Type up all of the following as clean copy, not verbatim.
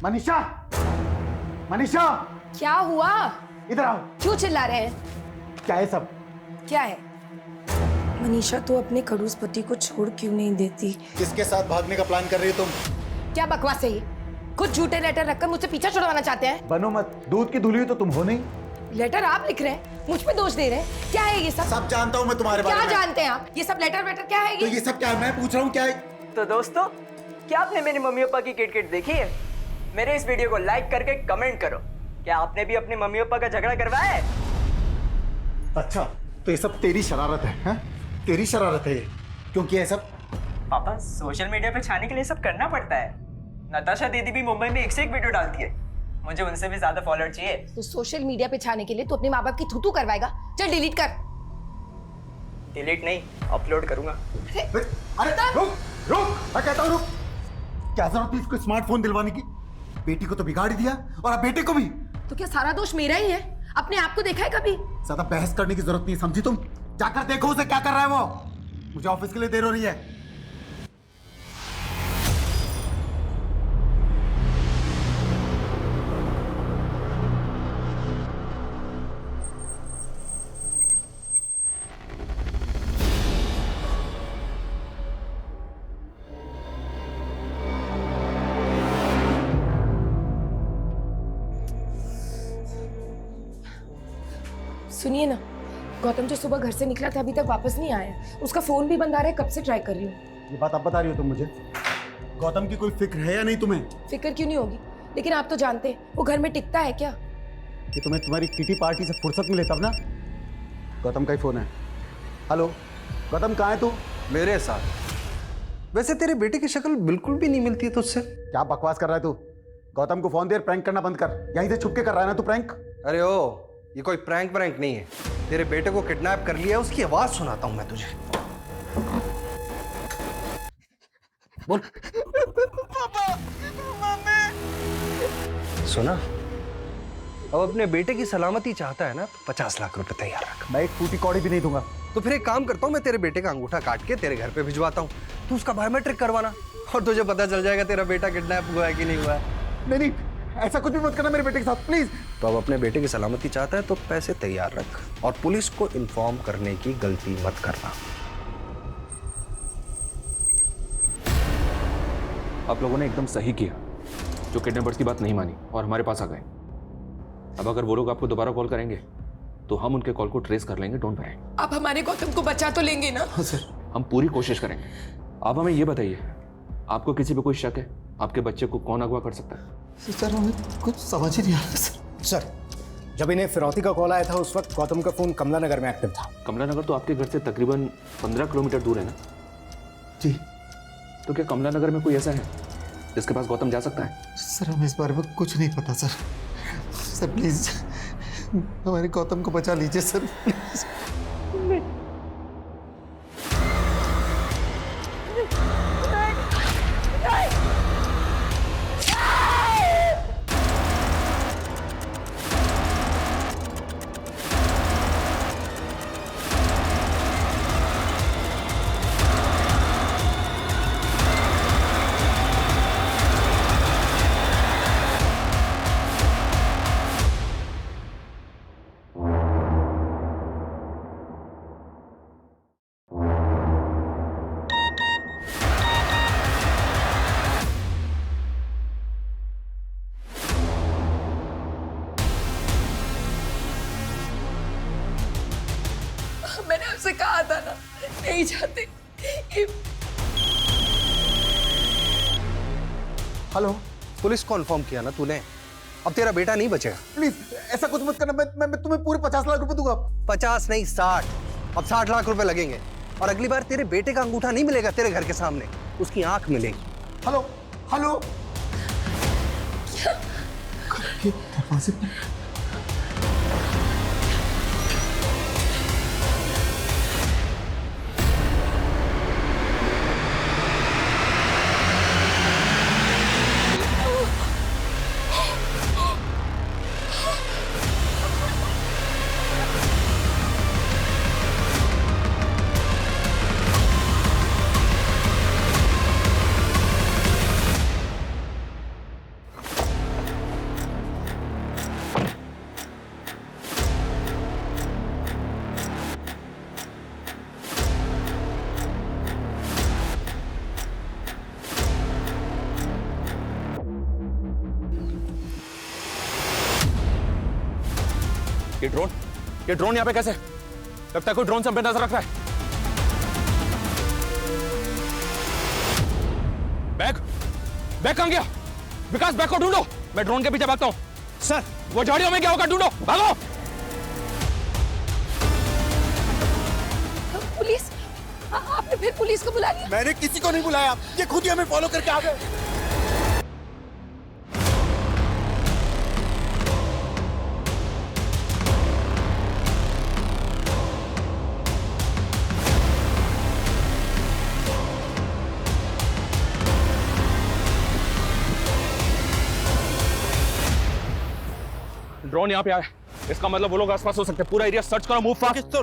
मनीषा, मनीषा, क्या हुआ? इधर आओ। क्यों चिल्ला रहे हैं? क्या है सब? क्या है? मनीषा तो अपने खड़ूस पति को छोड़ क्यों नहीं देती? किसके साथ भागने का प्लान कर रही हो तुम? क्या बकवास है ये? खुद झूठे लेटर रखकर मुझसे पीछा छुड़वाना चाहते हैं? बनो मत, दूध की धुली तो तुम हो नहीं। लेटर आप लिख रहे हैं, मुझ पे दोष दे रहे हैं। क्या है ये सब जानता हूँ मैं तुम्हारे बारे क्या में। जानते हैं आप? ये सब लेटर वेटर क्या है तो ये? ये सब क्या है? मैं पूछ रहा हूँ क्या है? तो दोस्तों, क्या आपने मेरी मम्मी पापा की किट देखी है? मेरे इस वीडियो को लाइक करके कमेंट करो। क्या आपने भी अपने मम्मी पापा का झगड़ा करवाया है? अच्छा, तो ये सब तेरी शरारत है, हैं? तेरी शरारत है ये। क्योंकि ये सब पापा, सोशल मीडिया पे छाने के लिए सब करना पड़ता है। नताशा दीदी भी मुंबई में एक से एक वीडियो डालती है। मुझे उनसे भी ज्यादा फॉलोअर चाहिए। तो सोशल मीडिया पे छाने के लिए तो अपने माँ बाप की थूथू करवाएगा। चल डिलीट कर। डिलीट नहीं, अपलोड करूंगा। अरे रुक, रुक, मैं कहता हूँ रुक। क्या जरूरत थी इसको स्मार्टफोन दिलवाने की? बेटी को तो बिगाड़ ही दिया और अब बेटे को भी। तो क्या सारा दोष मेरा ही है? अपने आप को देखा है कभी? ज्यादा बहस करने की जरूरत नहीं, समझी तुम? जाकर देखो उसे क्या कर रहा है वो। मुझे ऑफिस के लिए देर हो रही है। सुनिए ना, गौतम जो सुबह घर से निकला था अभी तक वापस नहीं आया। उसका फोन भी बंद आ रहा है, कब से ट्राई कर रही हूँ। ये बात अब बता रही हो तुम मुझे? गौतम की कोई फिक्र है या नहीं तुम्हें? फिक्र क्यों नहीं होगी? लेकिन आप तो जानते हैं वो घर में टिकता है क्या? कि तुम्हें तुम्हारी किटी पार्टी से फुर्सत मिले तब ना। गौतम का ही फोन है। हेलो गौतम, कहाँ है तू? मेरे साथ। वैसे तेरे बेटे की शक्ल बिल्कुल भी नहीं मिलती है तुझसे। क्या बकवास कर रहा है तू? गौतम को फोन दे, प्रैंक करना बंद कर। यहीं से छुप के कर रहा है ना तू प्रैंक? अरे ओ, ये कोई प्रैंक नहीं है। तेरे बेटे को किडनैप कर लिया, उसकी आवाज सुनाता हूं मैं तुझे। बोल। पापा, मम्मी। सुना? अब अपने बेटे की सलामती चाहता है ना, तो 50 लाख रुपए तैयार रख। मैं एक फूटी कौड़ी भी नहीं दूंगा। तो फिर एक काम करता हूँ, मैं तेरे बेटे का अंगूठा काट के तेरे घर पे भिजवाता हूँ। तू उसका बायोमेट्रिक करवाना और तुझे पता चल जाएगा तेरा बेटा किडनैप हुआ है कि नहीं हुआ है। नहीं नहीं, ऐसा कुछ भी मत करना मेरे बेटे के साथ प्लीज। तो अब अपने बेटे की सलामती चाहता है तो पैसे तैयार रख और पुलिस को इन्फॉर्म करने की गलती मत करना। आप लोगों ने एकदम सही किया जो किडनैपर्स की बात नहीं मानी और हमारे पास आ गए। अब अगर वो लोग आपको दोबारा कॉल करेंगे तो हम उनके कॉल को ट्रेस कर लेंगे। Don't worry. आप हमारे गौतम को बचा तो लेंगे ना? हाँ सर। हम पूरी कोशिश करेंगे। आप हमें ये बताइए, आपको किसी पे कोई शक है? आपके बच्चे को कौन अगवा कर सकता है? सर हमें कुछ समझ ही नहीं आ रहा सर। जब इन्हें फिरौती का कॉल आया था उस वक्त गौतम का फोन कमला नगर में एक्टिव था। कमला नगर तो आपके घर से तकरीबन 15 किलोमीटर दूर है ना? जी। तो क्या कमला नगर में कोई ऐसा है जिसके पास गौतम जा सकता है? सर हमें इस बारे में कुछ नहीं पता सर। सर प्लीज हमारे गौतम को बचा लीजिए सर, प्लीज। मैंने आपसे कहा था ना, नहीं चाहते। हेलो, पुलिस को इन्फॉर्म किया ना तूने? अब तेरा बेटा नहीं बचेगा। प्लीज ऐसा कुछ मत करना। मैं तुम्हें पूरे 50 लाख रुपए दूंगा। 50 नहीं 60। अब 60 लाख रुपए लगेंगे और अगली बार तेरे बेटे का अंगूठा नहीं मिलेगा तेरे घर के सामने, उसकी आंख मिलेगी। Hello hello. ये दरवाजे पे ये ड्रोन यहाँ पे कैसे? लगता है कोई ड्रोन से हम पे नजर रख रहा है। बैग कहाँ गया? विकास, बैग को ढूंढो, मैं ड्रोन के पीछे भागता हूँ। सर, वो झाड़ियों में क्या होगा, ढूंढो, भागो। पुलिस? आपने फिर पुलिस को बुला लिया? मैंने किसी को नहीं बुलाया, ये खुद ही हमें फॉलो करके आ गए। ड्रोन यहाँ पे आया, इसका मतलब वो लोग आसपास हो सकते हैं। पूरा एरिया सर्च करो, मूव फास्ट।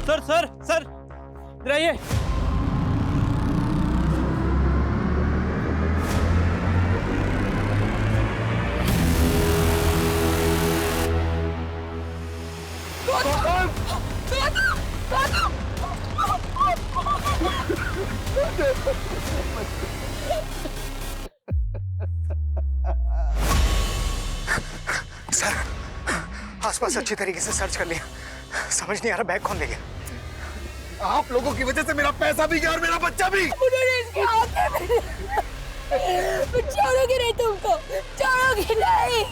सर इधर आइए। सर, आसपास अच्छी तरीके से सर्च कर लिया, समझ नहीं आ रहा बैग कौन ले गया। आप लोगों की वजह से मेरा पैसा भी गया और मेरा बच्चा भी। उन्होंने इसके हाथ में छोड़ोगे नहीं, तुमको छोड़ोगे नहीं।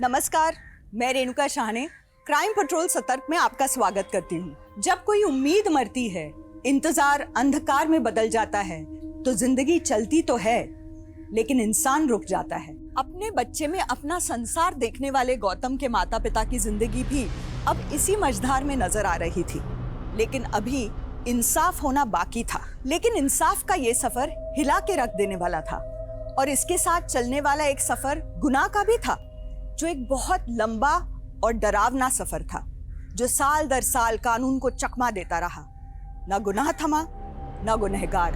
नमस्कार, मैं रेणुका शाहने क्राइम पेट्रोल सतर्क में आपका स्वागत करती हूँ। जब कोई उम्मीद मरती है, इंतजार अंधकार में बदल जाता है, तो जिंदगी चलती तो है लेकिन इंसान रुक जाता है। अपने बच्चे में अपना संसार देखने वाले गौतम के माता पिता की जिंदगी भी अब इसी मझधार में नजर आ रही थी, लेकिन अभी इंसाफ होना बाकी था। लेकिन इंसाफ का ये सफर हिला के रख देने वाला था और इसके साथ चलने वाला एक सफर गुनाह का भी था, जो एक बहुत लंबा और डरावना सफर था, जो साल दर साल कानून को चकमा देता रहा। न गुनाह थमा, न गुनहगार।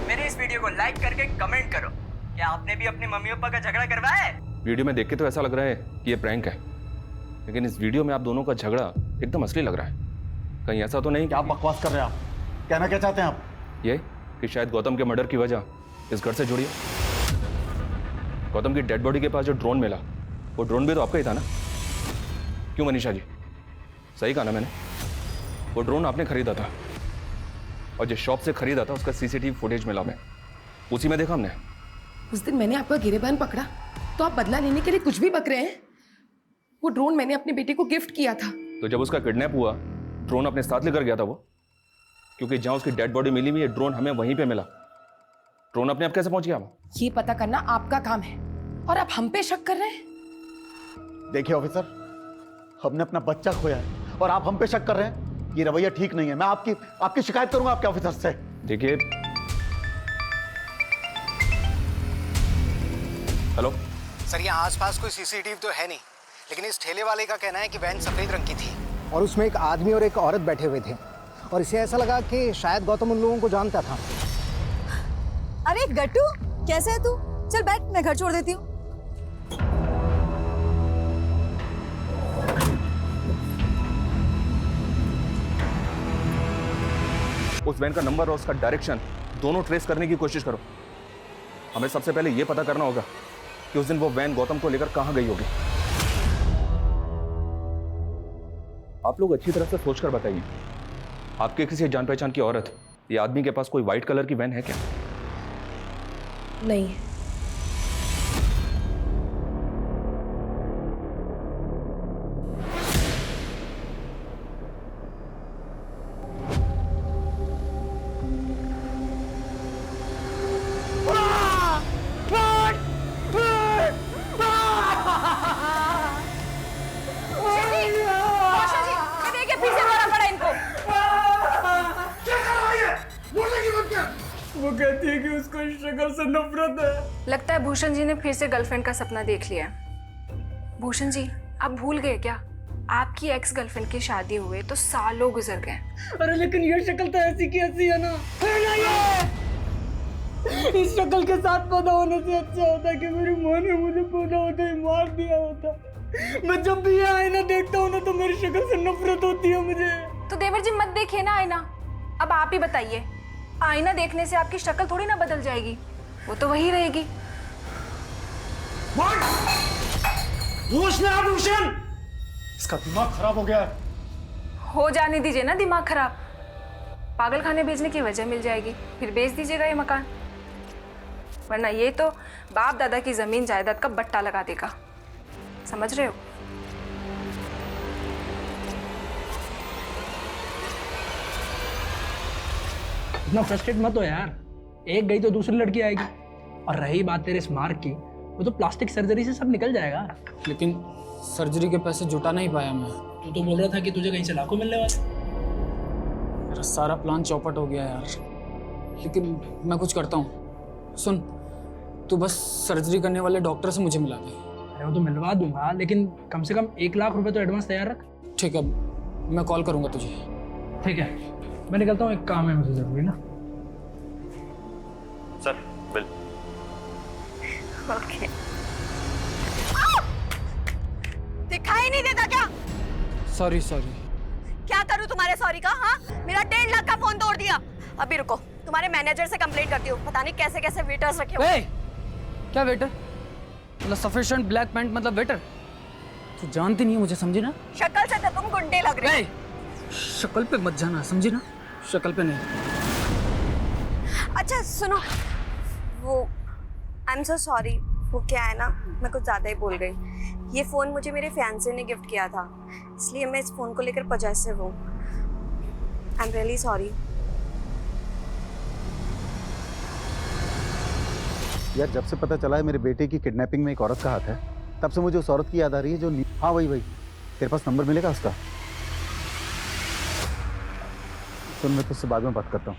मेरे इस वीडियो को लाइक करके कमेंट करो, क्या आपने भी अपने मम्मी पापा का झगड़ा करवाया है? वीडियो में देख के तो ऐसा लग रहा है कि ये प्रैंक है, लेकिन इस वीडियो में आप दोनों का झगड़ा एकदम असली लग रहा है। कहीं ऐसा तो नहीं क्या बकवास कर रहे हैं आप? कहना क्या चाहते हैं आप? ये कि शायद गौतम के मर्डर की वजह इस घर से जुड़ी है। गौतम की डेड बॉडी के पास जो ड्रोन मिला, वो ड्रोन भी तो आपका ही था ना? क्यों मनीषा जी, सही कहा ना मैंने? वो ड्रोन आपने खरीदा था और जिस शॉप से खरीदा था उसका सीसीटीवी फुटेज मिला हमें, उसी में देखा हमने। उस दिन मैंने आपका गिरेबान पकड़ा तो आप बदला लेने के लिए कुछ भी बक रहे हैं। वो ड्रोन मैंने अपने बेटे को गिफ्ट किया था। तो जब उसका किडनैप हुआ, ड्रोन अपने साथ लेकर गया था वो, क्योंकि जहां उसकी डेड बॉडी मिली हुई है, ड्रोन हमें वहीं पे मिला। ड्रोन अपने आप कैसे पहुंच गया? ये पता करना आपका काम है और आप हम पे शक कर रहे हैं। देखिए ऑफिसर, हमने अपना बच्चा खोया है और आप हम पे शक कर रहे हैं। ये रवैया ठीक नहीं है। मैं आपकी शिकायत करूंगा आपके ऑफिसर से। देखिए, हेलो सर, यहाँ आसपास कोई सीसीटीवी तो है नहीं, लेकिन इस ठेले वाले का कहना है कि वैन सफेद रंग की थी और उसमें एक आदमी और एक औरत बैठे हुए थे और इसे ऐसा लगा कि शायद गौतम उन लोगों को जानता था। अरे गट्टू, कैसे है तू? चल बैठ, मैं घर छोड़ देती हूँ। उस वैन का नंबर और उसका डायरेक्शन दोनों ट्रेस करने की कोशिश करो। हमें सबसे पहले यह पता करना होगा कि उस दिन वो वैन गौतम को लेकर कहां गई होगी। आप लोग अच्छी तरह से सोचकर बताइए, आपके किसी जान पहचान की औरत या आदमी के पास कोई व्हाइट कलर की वैन है क्या? नहीं। वो कहती है कि उसको इस शक्ल से नफरत है। लगता है भूषण जी ने फिर से गर्लफ्रेंड का सपना देख लिया है। भूषण जी, आप भूल गए क्या? आपकी एक्स गर्लफ्रेंड की शादी हुए तो सालों गुजर गए। अरे लेकिन ये शक्ल तो ऐसी की ऐसी है ना, है ना ये? इस शक्ल के साथ पैदा होने से अच्छा होता कि मेरी माँ ने मुझे पैदा होते ही मार दिया होता। मैं जब भी ये आईना देखता हूँ ना तो मेरी शक्ल से नफरत होती है मुझे। तो देवर जी मत देखिए ना आईना। अब आप ही बताइए, आईना देखने से आपकी शक्ल थोड़ी ना बदल जाएगी, वो तो वही रहेगी। होश में आ भूषण, इसका दिमाग खराब हो गया है। हो जाने दीजिए ना दिमाग खराब। पागल खाने भेजने की वजह मिल जाएगी, फिर बेच दीजिएगा ये मकान, वरना ये तो बाप दादा की जमीन जायदाद का बट्टा लगा देगा। समझ रहे हो? इतना फ्रस्ट्रेट मत हो यार, एक गई तो दूसरी लड़की आएगी। और रही बात तेरे स्मार्ट की, वो तो प्लास्टिक सर्जरी से सब निकल जाएगा। लेकिन सर्जरी के पैसे जुटा नहीं पाया मैं। तू तो बोल रहा था कि तुझे कहीं से लाखों मिलने वाले। मेरा सारा प्लान चौपट हो गया यार। लेकिन मैं कुछ करता हूँ। सुन, तू बस सर्जरी करने वाले डॉक्टर से मुझे मिला दे। अरे वो तो मिलवा दूंगा, लेकिन कम से कम 1 लाख रुपए तो एडवांस तैयार रख। ठीक है, मैं कॉल करूँगा तुझे। ठीक है, मैं निकलता हूँ, एक काम है मुझे जरूरी ना। Sir bill. ओके। दिखाई नहीं देता क्या? सॉरी। क्या करूं तुम्हारे सॉरी का? हाँ, मेरा 1.5 लाख का फोन तोड़ दिया। अभी रुको, तुम्हारे मैनेजर से कंप्लेंट करती हूँ। पता नहीं कैसे कैसे वेटर्स रखे हुए। क्या वेटर? मतलब सफिशिएंट ब्लैक पैंट मतलब वेटर? तू जानती नहीं है मुझे, समझी ना? शक्ल से तो तुम गुंडे लग रहे हो। शक्ल पे मत जाना, समझी ना? शक्ल पे नहीं। अच्छा सुनो, वो आई एम सो सॉरी, वो क्या है ना, मैं कुछ ज़्यादा ही बोल गई। ये फ़ोन मुझे मेरे फैंसे ने गिफ्ट किया था, इसलिए मैं इस फ़ोन को लेकर पॉजेसिव हूँ। I am really sorry. यार जब से पता चला है मेरे बेटे की किडनैपिंग में एक औरत का हाथ है, तब से मुझे उस औरत की याद आ रही है जो हाँ वही तेरे पास नंबर मिलेगा उसका? सुन, मैं तुझसे बाद में बात करता हूँ।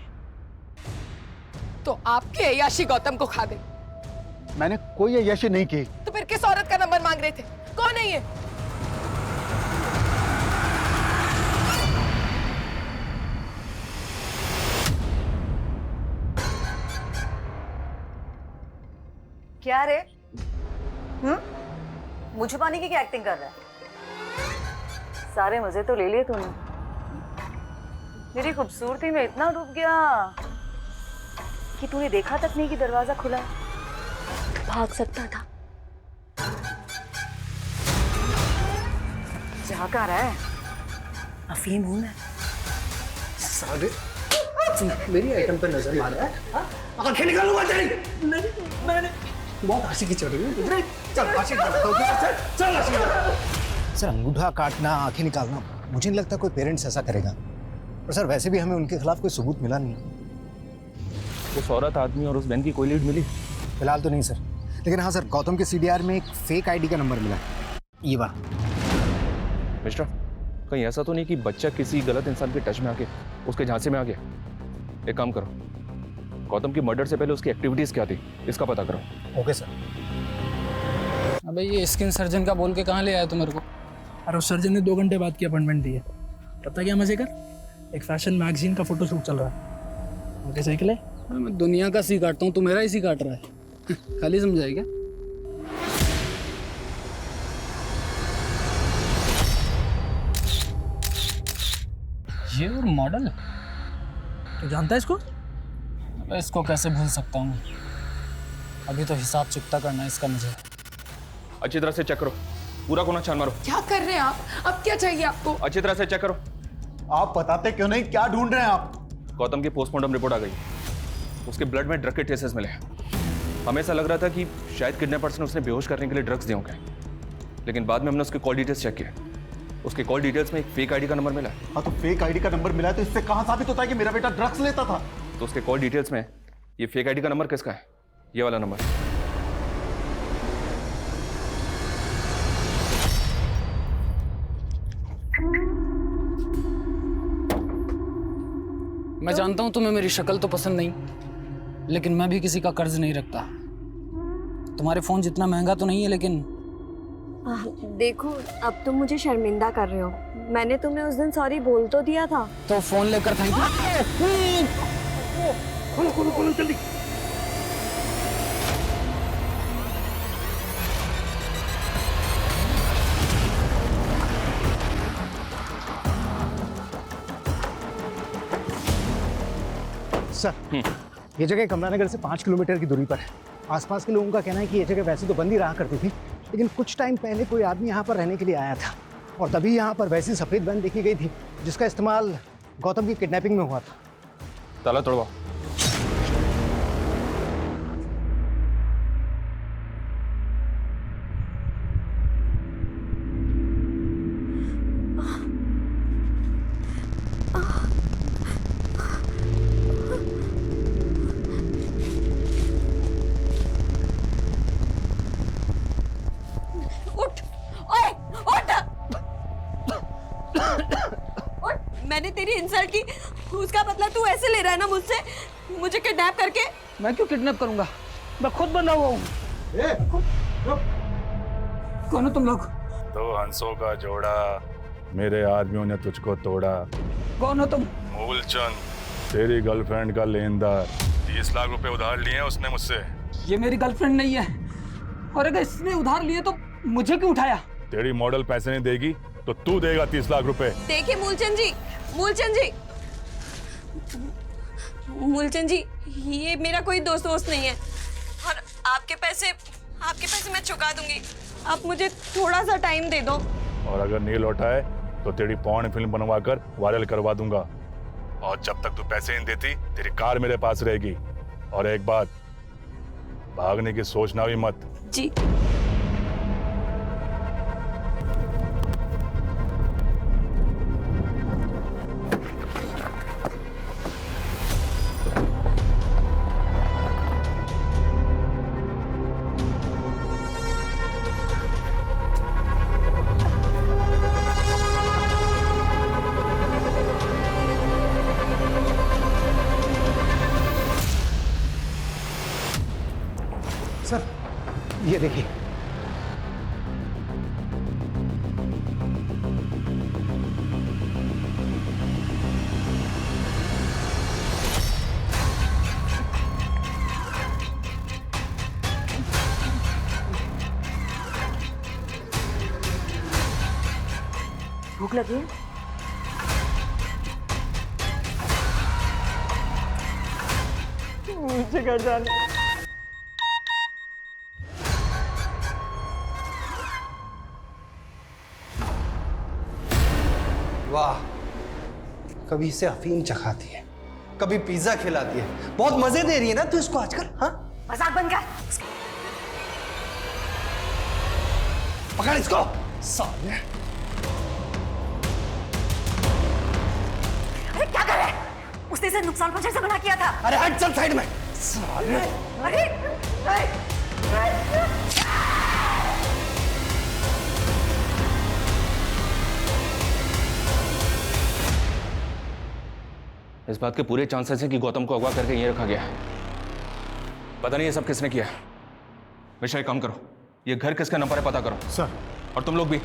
तो आपकी अय्याशी गौतम को खा गई। मैंने कोई अय्याशी नहीं की। तो फिर किस औरत का नंबर मांग रहे थे? कौन है ये? क्या रे? मुझे पानी की क्या एक्टिंग कर रहा है? सारे मजे तो ले लिए तूने। मेरी खूबसूरती में इतना डूब गया कि तूने देखा तक नहीं कि दरवाजा खुला है। भाग सकता था। जा कहाँ रहा है? अफीम हूं मैं। सारे मेरी आइटम पे नजर मार रहा है। आंखें निकालूंगा तेरी। नहीं, मैंने बहुत हंसी की चढ़ रही है। चल आशिक, चल आशिक। सर, अंगूठा काटना, आंखें निकालना, मुझे नहीं लगता कोई पेरेंट्स ऐसा करेगा। और सर वैसे भी हमें उनके खिलाफ कोई सबूत मिला नहीं। उस औरत, आदमी और उस बहन की कोई लीड मिली? फिलहाल तो नहीं सर, लेकिन हाँ सर, गौतम के सीडीआर में एक फेक आईडी का नंबर मिला, ये वाला। मिस्टर, कहीं ऐसा तो नहीं कि बच्चा किसी गलत इंसान के टच में आके उसके झांसे में आ गया? एक काम करो, गौतम की मर्डर से पहले उसकी एक्टिविटीज क्या थी इसका पता करो। Okay sir. अबे ये स्किन सर्जन का बोल के कहाँ ले आया तू मेरे को? और उस सर्जन ने 2 घंटे बाद की अपॉइंटमेंट दी है। पता क्या मजे कर, एक फैशन मैगजीन का फोटोशूट चल रहा है। ओके सही के लिए मैं दुनिया का सी काटता हूँ, तू मेरा ही सी काट रहा है। खाली समझाए क्या? ये और मॉडल तो जानता है इसको? अबे इसको कैसे भूल सकता हूँ? अभी तो हिसाब चुकता करना है इसका मुझे। अच्छी तरह से चेक करो, पूरा कोना छान मारो। क्या कर रहे हैं आप? अब क्या चाहिए आपको? अच्छी तरह से चेक करो। आप बताते क्यों नहीं, क्या ढूंढ रहे हैं आप? गौतम की पोस्टमार्टम रिपोर्ट आ गई, उसके ब्लड में ड्रग के ट्रेसेस मिले। हमें ऐसा लग रहा था कि शायद किडनैपर्स ने उसने बेहोश करने के लिए ड्रग्स दिए होंगे, लेकिन बाद में हमने उसके कॉल डिटेल्स चेक किए। उसके कॉल डिटेल्स में एक फेक आईडी का नंबर मिला। हाँ तो फेक आईडी का नंबर मिला है तो इससे कहाँ साबित होता है कि मेरा बेटा ड्रग्स लेता था? तो उसके कॉल डिटेल्स में ये फेक आईडी का नंबर किसका है? ये वाला नंबर। मैं जानता हूँ तुम्हें मेरी शक्ल तो पसंद नहीं, लेकिन मैं भी किसी का कर्ज नहीं रखता। तुम्हारे फ़ोन जितना महंगा तो नहीं है, लेकिन देखो अब तुम मुझे शर्मिंदा कर रहे हो। मैंने तुम्हें उस दिन सॉरी बोल तो दिया था। तो फ़ोन लेकर थैंक यू। जल्दी। सर, ये जगह कमलानगर से 5 किलोमीटर की दूरी पर है। आसपास के लोगों का कहना है कि ये जगह वैसे तो बंद ही रहा करती थी, लेकिन कुछ टाइम पहले कोई आदमी यहाँ पर रहने के लिए आया था और तभी यहाँ पर वैसी सफ़ेद वैन देखी गई थी जिसका इस्तेमाल गौतम की किडनैपिंग में हुआ था। ताला तोड़वाओ। मैंने तेरी इंसल्ट की, उसका बदला तू ऐसे ले रहा है ना मुझसे, मुझे किडनैप करके। मैं क्यों किडनैप करूंगा? मैं खुद बंधा हुआ हूँ। कौन हो तुम लोग? 2 हंसों का जोड़ा, मेरे आदमियों ने तुझको तोड़ा। कौन हो तुम? मूलचंद, तेरी गर्लफ्रेंड का लेनदार। 30 लाख रुपए उधार लिए हैं उसने मुझसे। ये मेरी गर्लफ्रेंड नहीं है, और अगर इसने उधार लिए तो मुझे क्यों उठाया? तेरी मॉडल पैसे नहीं देगी तो तू देगा 30 लाख रुपए। देखिए मूलचंद जी, मूलचंद जी, ये मेरा कोई दोस्त नहीं है, और आपके पैसे मैं चुका दूंगी। आप मुझे थोड़ा सा टाइम दे दो। और अगर नहीं लौटाए तो तेरी पॉर्न फिल्म बनवाकर वायरल करवा दूंगा। और जब तक तू पैसे नहीं देती तेरी कार मेरे पास रहेगी। और एक बात, भागने की सोचना भी मत। जी। सर, ये देखिए। भूख लगी है? मुझे घर जाना। वाह, कभी इसे अफीम चखाती है, कभी पिज्जा खिलाती है। बहुत मजे दे रही है ना तू इसको आजकल। हाँ, मजाक बन गया। पकड़ इसको साले। अरे क्या कर रहे हैं? उसने इसे नुकसान पहुंचाने से मना किया था। अरे हट, चल साइड में साले। इस बात के पूरे चांसेस हैं कि गौतम को अगवा करके यहीं रखा गया है। पता नहीं ये सब किसने किया है। विषय काम करो, ये घर किसका नंबर है पता करो। सर। और तुम लोग भी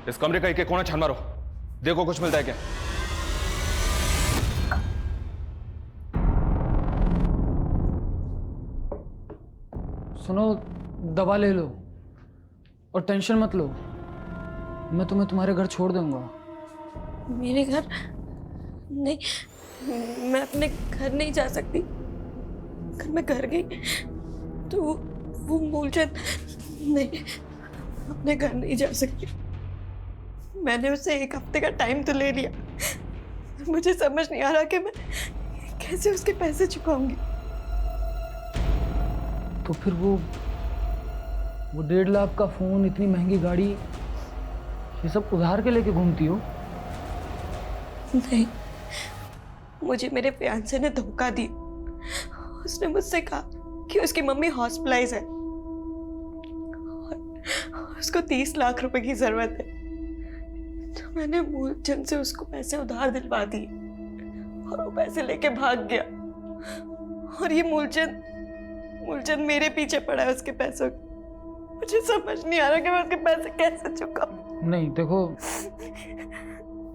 इस कमरे का एक कोना छान मारो, देखो कुछ मिलता है क्या। सुनो, दवा ले लो और टेंशन मत लो। मैं तुम्हें तुम्हारे घर छोड़ दूंगा। मेरे घर नहीं, मैं अपने घर नहीं जा सकती। अगर मैं घर गई तो वो मूलचंद, नहीं, अपने घर नहीं जा सकती। मैंने उससे 1 हफ्ते का टाइम तो ले लिया, मुझे समझ नहीं आ रहा कि मैं कैसे उसके पैसे चुकाऊंगी। तो फिर वो 1.5 लाख का फोन, इतनी महंगी गाड़ी, ये सब उधार के लेके घूमती हो? नहीं, मुझे मेरे फियांसे ने धोखा दिया। उसने मुझसे कहा कि उसकी मम्मी हॉस्पिटलाइज है और उसको 30 लाख रुपए की जरूरत है। तो मैंने मूलचंद से उसको पैसे उधार दिलवा दिए और वो पैसे लेके भाग गया। और ये मूलचंद मेरे पीछे पड़ा है उसके पैसों की। मुझे समझ नहीं आ रहा कि मैं उसके पैसे कैसे चुकाऊं। नहीं देखो,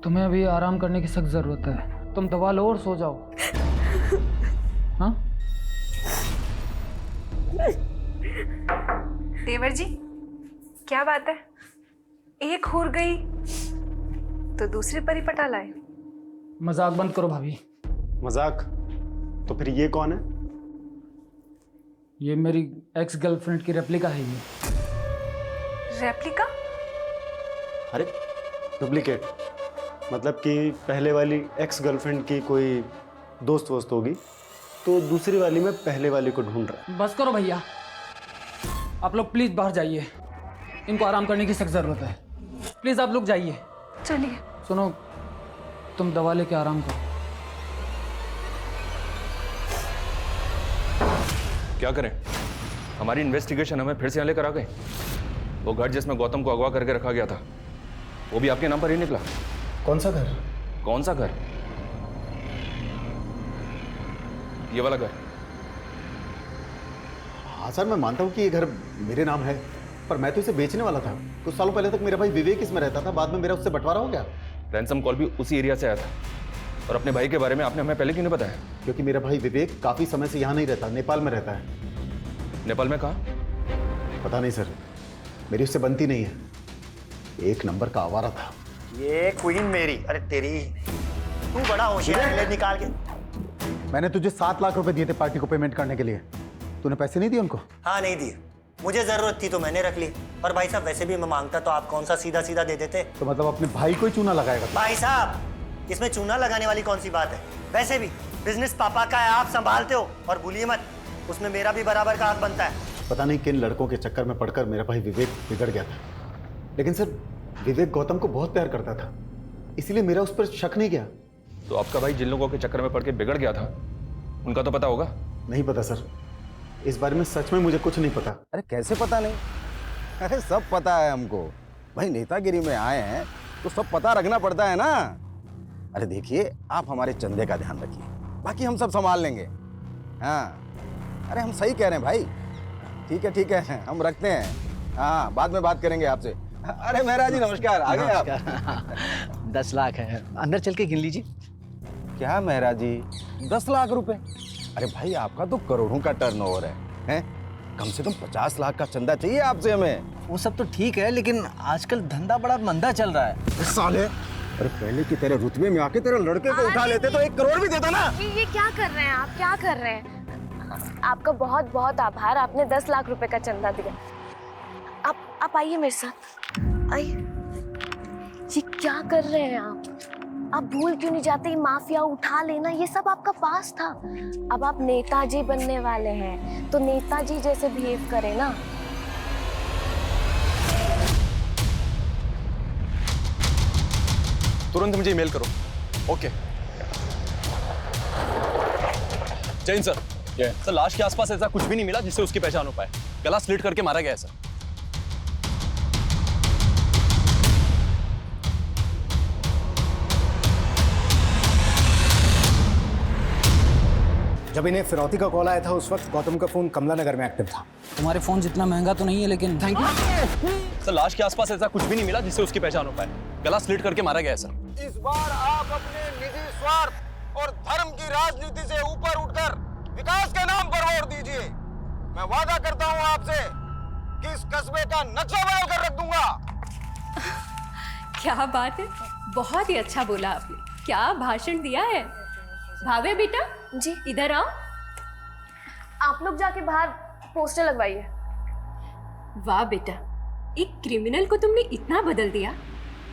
तुम्हें अभी आराम करने की सख्त जरूरत है। तुम दवा लो और सो जाओ। हाँ देवर जी, क्या बात है? एक हुर गई तो दूसरी परी पटा लाए। मजाक बंद करो भाभी। मजाक? तो फिर ये कौन है? ये मेरी एक्स गर्लफ्रेंड की रेप्लिका है। ये रेप्लिका? अरे डुप्लीकेट, मतलब कि पहले वाली एक्स गर्लफ्रेंड की कोई दोस्त वोस्त होगी, तो दूसरी वाली में पहले वाली को ढूंढ रहा है। बस करो भैया, आप लोग प्लीज बाहर जाइए। इनको आराम करने की सख्त जरूरत है। प्लीज आप लोग जाइए। चलिए। सुनो, तुम दवा लेके आराम करो। क्या करें? हमारी इन्वेस्टिगेशन हमें फिर से यहाँ लेकर आ गए। वो घर जिसमें गौतम को अगवा करके रखा गया था, वो भी आपके नाम पर ही निकला। कौन सा घर? कौन सा घर? ये वाला घर। हाँ सर, मैं मानता हूँ कि ये घर मेरे नाम है, पर मैं तो इसे बेचने वाला था। कुछ सालों पहले तक मेरा भाई विवेक इसमें रहता था, बाद में मेरा उससे बंटवारा हो गया। रैंसम कॉल भी उसी एरिया से आया था। और अपने भाई के बारे में आपने हमें पहले क्यों नहीं बताया? क्योंकि मेरा भाई विवेक काफी समय से यहाँ नहीं रहता, नेपाल में रहता है। नेपाल में कहाँ? पता नहीं सर, मेरी उससे बनती नहीं है। एक नंबर का आवारा था। ये क्वीन मेरी, अरे तेरी, तू बड़ा होशियार है, निकाल के। मैंने तुझे 7 लाख रुपए दिए थे पार्टी को पेमेंट करने के लिए, तूने पैसे नहीं दिए उनको? हाँ नहीं दिए, मुझे जरूरत थी तो मैंने रख ली। पर भाई साहब वैसे भी मैं मांगता तो आप कौन सा सीधा सीधा दे देते। तो मतलब अपने भाई को ही चूना लगाएगा? भाई साहब, इसमें चूना लगाने वाली कौन सी बात है? वैसे भी बिजनेस पापा का है, आप संभालते हो, और भूलिए मत उसमें मेरा भी बराबर का हाथ बनता है। पता नहीं किन लड़कों के चक्कर में पड़कर मेरा भाई विवेक बिगड़ गया था, लेकिन सर विवेक गौतम को बहुत प्यार करता था, इसलिए मेरा उस पर शक नहीं गया। तो आपका भाई जिन लोगों के चक्कर में पड़ के बिगड़ गया था, उनका तो पता होगा? नहीं पता सर, इस बारे में सच में मुझे कुछ नहीं पता। अरे कैसे पता नहीं? अरे सब पता है हमको। भाई नेतागिरी में आए हैं तो सब पता रखना पड़ता है ना। अरे देखिए, आप हमारे चंदे का ध्यान रखिए, बाकी हम सब संभाल लेंगे। हाँ, अरे हम सही कह रहे हैं भाई। ठीक है, हम रखते हैं। हाँ, बाद में बात करेंगे आपसे। अरे मेहरा जी नमस्कार, आ गए आप? 10 लाख है, अंदर चल के गिन लीजिए। क्या मेहरा जी, 10 लाख रुपए? अरे भाई आपका तो करोड़ों का टर्नओवर है? कम से कम 50 लाख का चंदा चाहिए आपसे हमें। वो सब तो ठीक है, लेकिन आजकल धंधा बड़ा मंदा चल रहा है। साले, अरे पहले की तेरे रुतबे में आके तेरे लड़के को उठा लेते तो 1 करोड़ भी देता ना। ये क्या कर रहे हैं आप? क्या कर रहे हैं? आपका बहुत बहुत आभार, आपने 10 लाख रुपए का चंदा दिया। आप आइए मेरे साथ, आइए। ये क्या कर रहे हैं आप भूल क्यों नहीं जाते? ये माफिया उठा लेना, ये सब आपका पास था। अब आप नेताजी बनने वाले हैं, तो नेताजी जैसे बिहेव करें ना। तुरंत मुझे ईमेल करो। ओके। जैन सर, सर लाश के आसपास ऐसा कुछ भी नहीं मिला जिससे उसकी पहचान हो पाए। गला स्लिट करके मारा गया है सर। जब इन्हें फिरौती का कॉल आया था उस वक्त गौतम का फोन कमला नगर में एक्टिव था। तुम्हारे फोन जितना महंगा तो नहीं है, लेकिन थैंक यू। सर लाश के आसपास ऐसा कुछ भी नहीं मिला जिससे उसकी पहचान हो पाए। गला स्लिट करके मारा गया है सर। इस बार आप अपने निजी स्वार्थ और धर्म की राजनीति से ऊपर उठकर विकास के नाम पर वोट दीजिए। मैं वादा करता हूं आपसे कि इस कस्बे का नक्शा बदल कर रख दूंगा। क्या बात है, बहुत ही अच्छा बोला आपने। क्या भाषण दिया है। भावे बेटा जी, इधर आओ। आप लोग जाके बाहर पोस्टर लगवाइए। वाह बेटा, एक क्रिमिनल को तुमने इतना बदल दिया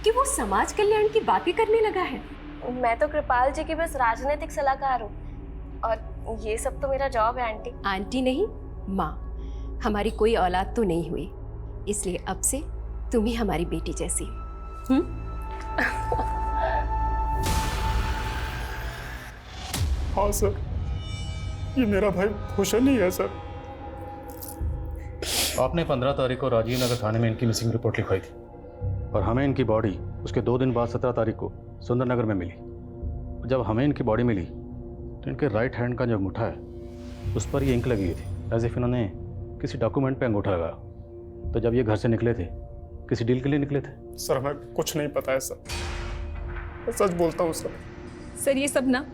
कि वो समाज कल्याण की बातें करने लगा है। मैं तो कृपाल जी की बस राजनीतिक सलाहकार हूँ, और ये सब तो मेरा जॉब है आंटी। आंटी नहीं, माँ। हमारी कोई औलाद तो नहीं हुई, इसलिए अब से तुम ही हमारी बेटी जैसी। हाँ सर, ये मेरा भाई भूषण ही है सर। आपने 15 तारीख को राजीव नगर थाने में इनकी मिसिंग रिपोर्ट लिखवाई थी, और हमें इनकी बॉडी उसके 2 दिन बाद 17 तारीख को सुंदरनगर में मिली। जब हमें इनकी बॉडी मिली तो इनके राइट हैंड का जो अंगूठा है उस पर ये इंक लगी हुई थी, एज इफ इन्होंने किसी डॉक्यूमेंट पे अंगूठा लगाया। तो जब ये घर से निकले थे, किसी डील के लिए निकले थे? सर हमें कुछ नहीं पता है सर, मैं सच बोलता हूँ सर। सर ये सब ना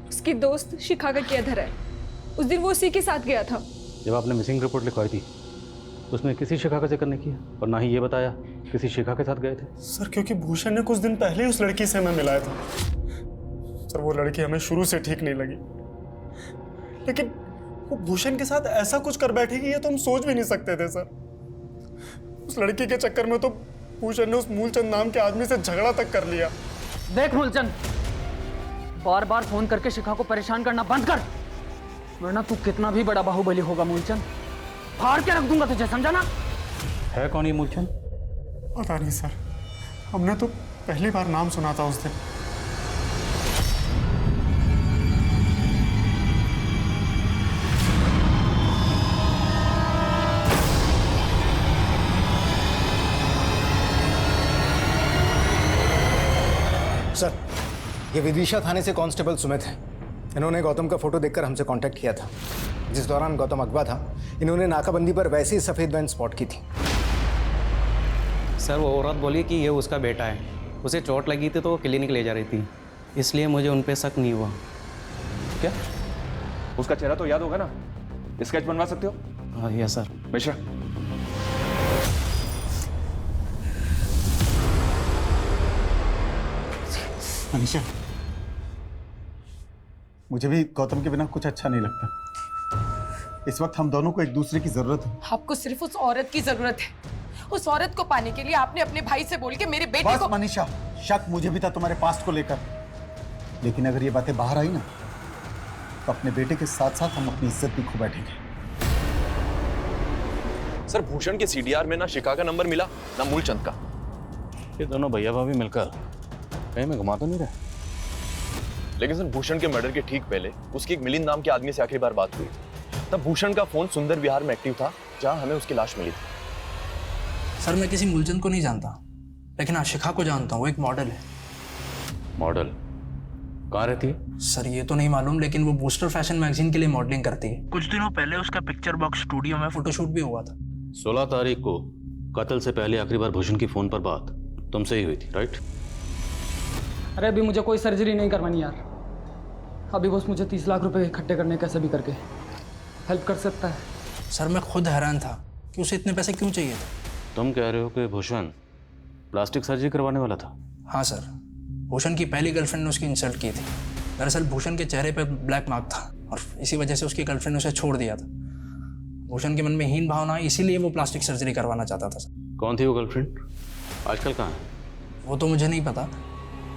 उसकी दोस्त शिखा का किया धरा है। उस दिन वो उसी के साथ गया था। जब आपने मिसिंग रिपोर्ट लिखवाई थी तो उसमें किसी शिखा का जिक्र नहीं किया और ना ही ये बताया किसी शिखा के साथ गए थे। सर क्योंकि भूषण ने कुछ दिन पहले ही उस लड़की से हमें मिलाया था। सर वो लड़की हमें शुरू से ठीक नहीं लगी, लेकिन वो भूषण के साथ ऐसा कुछ कर बैठेगी ये तो हम सोच भी नहीं सकते थे सर। उस लड़की के चक्कर में तो भूषण ने उस मूलचंद नाम के आदमी से झगड़ा तक कर लिया। देख मूलचंद, बार बार फोन करके शिखा को परेशान करना बंद कर, वरना तू कितना भी बड़ा बाहुबली होगा मूलचंद, फाड़ के रख दूंगा तुझे, समझा ना? है कौन ये मूलचंद? पता नहीं सर, हमने तो पहली बार नाम सुना था उस दिन। सर, ये विदिशा थाने से कांस्टेबल सुमित है। इन्होंने गौतम का फोटो देखकर हमसे कांटेक्ट किया था। जिस दौरान गौतम अगवा था, इन्होंने नाकाबंदी पर वैसी ही सफ़ेद वैन स्पॉट की थी। सर वो औरत बोली कि ये उसका बेटा है, उसे चोट लगी थी तो वो क्लिनिक ले जा रही थी, इसलिए मुझे उन पे शक नहीं हुआ। क्या उसका चेहरा तो याद होगा ना? स्केच बनवा सकते हो? हाँ यस सर। मिश्रा, मनीषा, मुझे भी गौतम के बिना कुछ अच्छा नहीं लगता। इस वक्त हम दोनों को एक दूसरे की जरूरत है। आपको सिर्फ उस औरत की जरूरत है। उस औरत को पाने के लिए आपने अपने भाई से बोल के मेरे बेटे को। मनीषा, शक मुझे भी था तुम्हारे पास्ट को लेकर, लेकिन अगर ये बातें बाहर आई ना तो अपने बेटे के साथ साथ हम अपनी इज्जत भी खो बैठेंगे। सर भूषण के सीडीआर में ना शिखा का नंबर मिला ना मूलचंद का। ये दोनों भैया भाभी मिलकर कहीं में घुमा तो नहीं रहे? लेकिन सर भूषण के मर्डर के ठीक पहले उसकी एक मिलिंद नाम के आदमी से आखिरी बार बात हुई। तब भूषण का फोन सुंदर विहार में एक्टिव था जहां हमें उसकी लाश मिली थी। सर मैं किसी मूलचंद को नहीं जानता, लेकिन हाँ शिखा को जानता हूँ। वो एक मॉडल है। मॉडल? कहाँ रहती है? सर ये तो नहीं मालूम, लेकिन वो बूस्टर फैशन मैगजीन के लिए मॉडलिंग करती है। कुछ दिनों पहले उसका पिक्चर बॉक्स स्टूडियो में फोटोशूट भी हुआ था। 16 तारीख को कत्ल से पहले आखिरी बार भूषण की फोन पर बात तुमसे ही हुई थी, राइट? अरे अभी मुझे कोई सर्जरी नहीं करवानी यार। अभी बस मुझे 30 लाख रुपए इकट्ठे करने कैसे भी करके हेल्प कर सकता है। सर मैं खुद हैरान था कि उसे इतने पैसे क्यों चाहिए थे। तुम कह रहे हो कि भूषण प्लास्टिक सर्जरी करवाने वाला था? हाँ सर, भूषण की पहली गर्लफ्रेंड ने उसकी इंसल्ट की थी। दरअसल भूषण के चेहरे पर ब्लैक मार्क था और इसी वजह से उसकी गर्लफ्रेंड ने उसे छोड़ दिया था। भूषण के मन में हीन भावना, इसीलिए वो प्लास्टिक सर्जरी करवाना चाहता था। कौन थी वो गर्लफ्रेंड? आजकल कहाँ है? वो तो मुझे नहीं पता,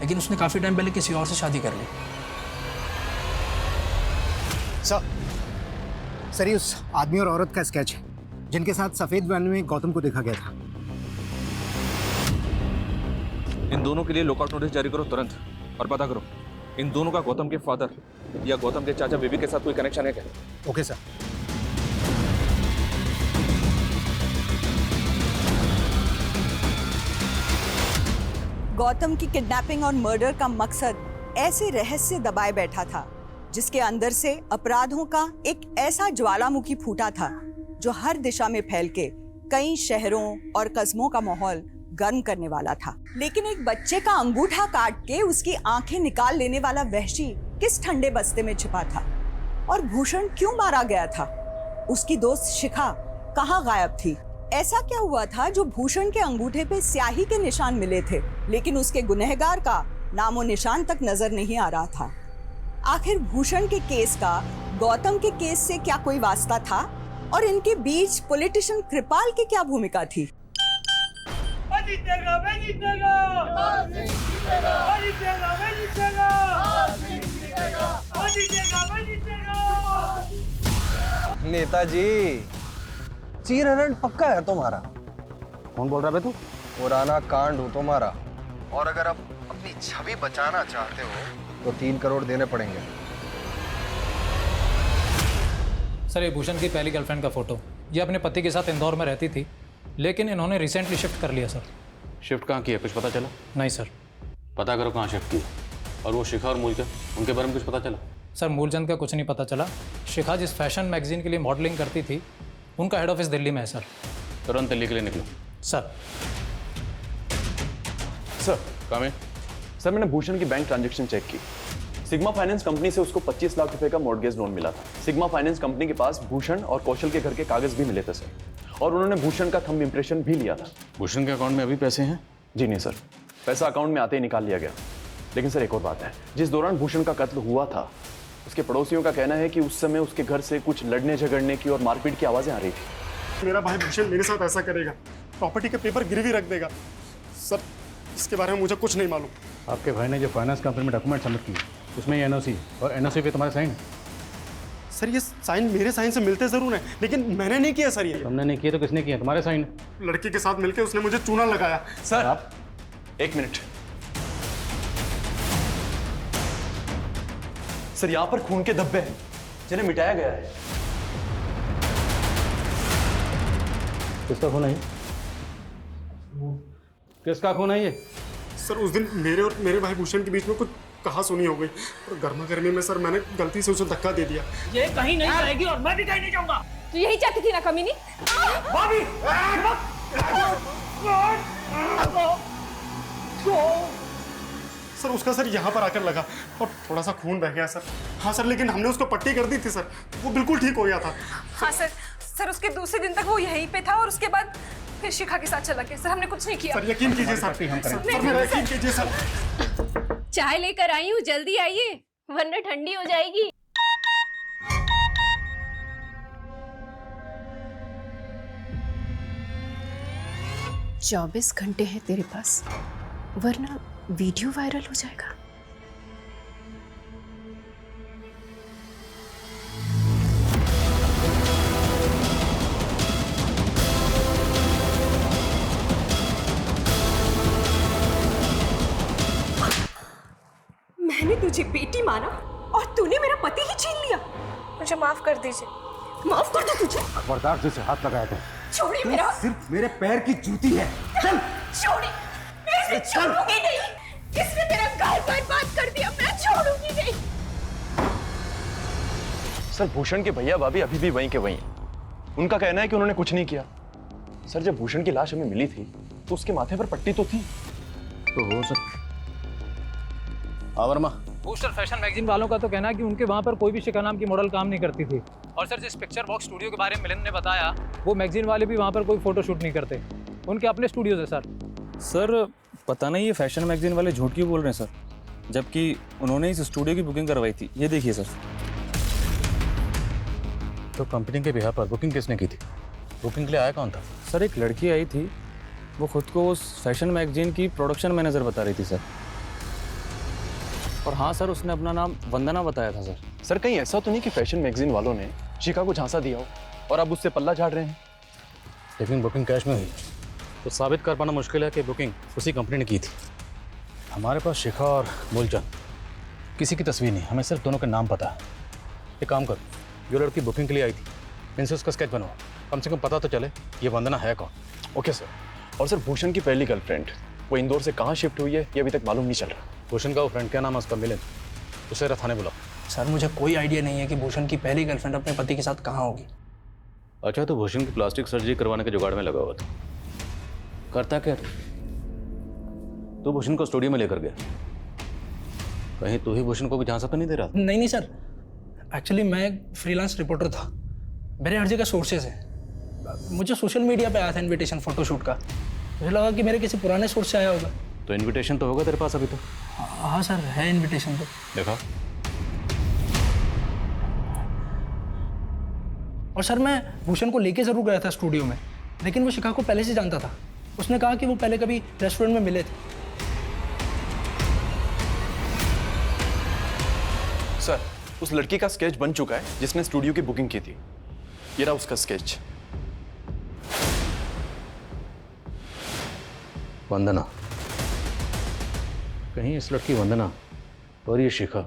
लेकिन उसने काफ़ी टाइम पहले किसी और से शादी कर ली। सर ये उस आदमी और औरत का स्केच है जिनके साथ सफेद वैन में गौतम को देखा गया था। इन दोनों के लिए लुकआउट नोटिस जारी करो तुरंत और पता करो इन दोनों का गौतम के फादर या गौतम के चाचा बेबी के साथ कोई कनेक्शन है क्या? Okay sir. गौतम की किडनैपिंग और मर्डर का मकसद ऐसे रहस्य दबाए बैठा था जिसके अंदर से अपराधों का एक ऐसा ज्वालामुखी फूटा था जो हर दिशा में फैल के कई शहरों और कस्बों का माहौल गर्म करने वाला था। लेकिन एक बच्चे का अंगूठा काट के उसकी आंखें निकाल लेने वाला वहशी किस ठंडे बस्ते में छिपा था? और भूषण क्यों मारा गया था? उसकी दोस्त शिखा कहाँ गायब थी? ऐसा क्या हुआ था जो भूषण के अंगूठे पे स्याही के निशान मिले थे, लेकिन उसके गुनहगार का नामो निशान तक नजर नहीं आ रहा था? आखिर भूषण के केस का गौतम के केस से क्या कोई वास्ता था? और इनके बीच पॉलिटिशियन कृपाल की क्या भूमिका थी? नेताजी, चीरहरण पक्का है तुम्हारा। कौन बोल रहा है तू? पुराना कांड हो तुम्हारा, और अगर आप अपनी छवि बचाना चाहते हो तो 3 करोड़ देने पड़ेंगे। सर ये भूषण की पहली गर्लफ्रेंड का फोटो, ये अपने पति के साथ इंदौर में रहती थी, लेकिन इन्होंने रिसेंटली शिफ्ट कर लिया सर। शिफ्ट कहाँ किया, कुछ पता चला? नहीं सर। पता करो कहाँ शिफ्ट किया। और वो शिखा और मूलचंद, उनके बारे में कुछ पता चला? सर मूलचंद का कुछ नहीं पता चला। शिखा जिस फैशन मैगजीन के लिए मॉडलिंग करती थी उनका हेड ऑफिस दिल्ली में है सर। तुरंत दिल्ली के लिए निकलो। सर सर काम सर मैंने भूषण की बैंक ट्रांजैक्शन चेक की। सिग्मा फाइनेंस कंपनी से उसको 25 लाख रुपए का मॉर्गेज लोन मिला था। सिग्मा फाइनेंस कंपनी के पास भूषण और कौशल के घर के कागज भी मिले थे सर, और उन्होंने भूषण का थंब इंप्रेशन भी लिया था। भूषण के अकाउंट में अभी पैसे हैं? जी नहीं सर, पैसा अकाउंट में आते ही निकाल लिया गया। लेकिन सर एक और बात है, जिस दौरान भूषण का कत्ल हुआ था उसके पड़ोसियों का कहना है कि उस समय उसके घर से कुछ लड़ने झगड़ने की और मारपीट की आवाजें आ रही थी। मेरा भाई भूषण मेरे साथ ऐसा करेगा, प्रॉपर्टी के पेपर गिरवी रख देगा। सर इसके बारे में मुझे कुछ नहीं मालूम। आपके भाई ने जो फाइनेंस कंपनी में डॉक्यूमेंट सबमिट किए उसमें एनओसी और एनओसी पे तुम्हारे साइन। सर ये साइन मेरे साइन से मिलते जरूर हैं, लेकिन मैंने नहीं किया सर। ये तुमने नहीं किया तो किसने किया? तुम्हारे साइन। लड़की के साथ मिलकर उसने मुझे चूना लगाया। सर आप एक मिनट। सर यहां पर खून के धब्बे हैं जिन्हें मिटाया गया है। किसका खून है ये? किसका खून है ये? सर उस दिन मेरे और मेरे भाई भूषण के बीच में कुछ कहा सुनी हो गई और गर्मा गर्मी में सर मैंने गलती से उसे धक्का दे दिया। ये कहीं नहीं जाएगी और मैं भी कहीं नहीं जाऊंगा। तू यही चाहती थी ना कमीनी? भाभी सर उसका सर यहाँ पर आकर लगा और थोड़ा सा खून बह गया सर। हाँ सर, लेकिन हमने उसको पट्टी कर दी थी सर, वो बिल्कुल ठीक हो गया था। हाँ सर, सर उसके दूसरे दिन तक वो यहीं पे था और उसके बाद फिर शिखा के साथ चला गया। सर हमने कुछ नहीं किया। सर यकीन कीजिए सर, सर मेरा यकीन कीजिए सर। चाय लेकर आई हूँ, जल्दी आइए वरना ठंडी हो जाएगी। चौबीस घंटे हैं तेरे पास वरना वीडियो वायरल हो जाएगा। मैंने तुझे बेटी माना और तूने मेरा पति ही छीन लिया। मुझे माफ कर दीजिए। माफ कर दो तुझे। खबरदार तुझसे हाथ लगाया तो छोड़िए मेरा। सिर्फ मेरे पैर की जूती है। चल छोड़िए, मैं इसे छोड़ूंगी नहीं। इसने मेरा घर बर्बाद कर दिया, मैं छोड़ूंगी नहीं। सर भूषण के भैया भाभी अभी भी वहीं के वहीं हैं। उनका कहना है कि उन्होंने कुछ नहीं किया। सर जब भूषण की लाश हमें मिली थी तो उसके माथे पर पट्टी तो थी। तो हो सकता। वर्मा, बूस्टर फैशन मैगजीन वालों का तो कहना है कि उनके वहाँ पर कोई भी शिखा नाम की मॉडल काम नहीं करती थी। और सर जिस पिक्चर बॉक्स स्टूडियो के बारे में मिलन ने बताया वो मैगजीन वाले भी वहाँ पर कोई फोटो शूट नहीं करते, उनके अपने स्टूडियोज है। सर पता नहीं ये फैशन मैगजीन वाले झूठ क्यों बोल रहे हैं सर, जबकि उन्होंने इस स्टूडियो की बुकिंग करवाई थी। ये देखिए सर। तो कंपनी के बिहार पर बुकिंग किसने की थी? बुकिंग के लिए आया कौन था? सर एक लड़की आई थी, वो खुद को उस फैशन मैगजीन की प्रोडक्शन मैनेजर बता रही थी सर। और हाँ सर, उसने अपना नाम वंदना बताया था सर। सर कहीं ऐसा तो नहीं कि फैशन मैगजीन वालों ने शिखा को झांसा दिया हो और अब उससे पल्ला झाड़ रहे हैं? लेकिन बुकिंग कैश में हुई तो साबित कर पाना मुश्किल है कि बुकिंग उसी कंपनी ने की थी। हमारे पास शिखा और मूलचंद किसी की तस्वीर नहीं, हमें सिर्फ दोनों के नाम पता है। एक काम करो, जो लड़की बुकिंग के लिए आई थी इनसे उसका स्केच बनवाओ, कम से कम पता तो चले ये वंदना है कौन। Okay sir. और सर भूषण की पहली गर्लफ्रेंड वो इंदौर से कहाँ शिफ्ट हुई है ये अभी तक मालूम नहीं चल रहा। भूषण का वो फ्रेंड, क्या नाम है उसका? मिलन। उसे थाने बुलाओ। सर मुझे कोई आइडिया नहीं है कि भूषण की पहली गर्लफ्रेंड अपने पति के साथ कहाँ होगी। अच्छा, तो भूषण की प्लास्टिक सर्जरी करवाने के जुगाड़ में लगा हुआ था। करता क्या तो भूषण को स्टूडियो में लेकर गया, कहीं तू ही भूषण को भी झांसा तो नहीं दे रहा? नहीं सर, एक्चुअली मैं एक फ्रीलांस रिपोर्टर था, मेरे हर जगह सोर्सेज है। मुझे सोशल मीडिया पे आया था इनविटेशन फोटोशूट का, मुझे लगा कि मेरे किसी पुराने सोर्स से आया होगा। तो इनविटेशन तो होगा तेरे पास अभी तो? हाँ सर, है इनविटेशन तो। देखा। और सर मैं भूषण को लेके जरूर गया था स्टूडियो में, लेकिन वो शिखा को पहले से जानता था। उसने कहा कि वो पहले कभी रेस्टोरेंट में मिले थे। सर उस लड़की का स्केच बन चुका है जिसने स्टूडियो की बुकिंग की थी। ये रहा उसका स्केच। वंदना, कहीं इस लड़की वंदना और ये शिखा,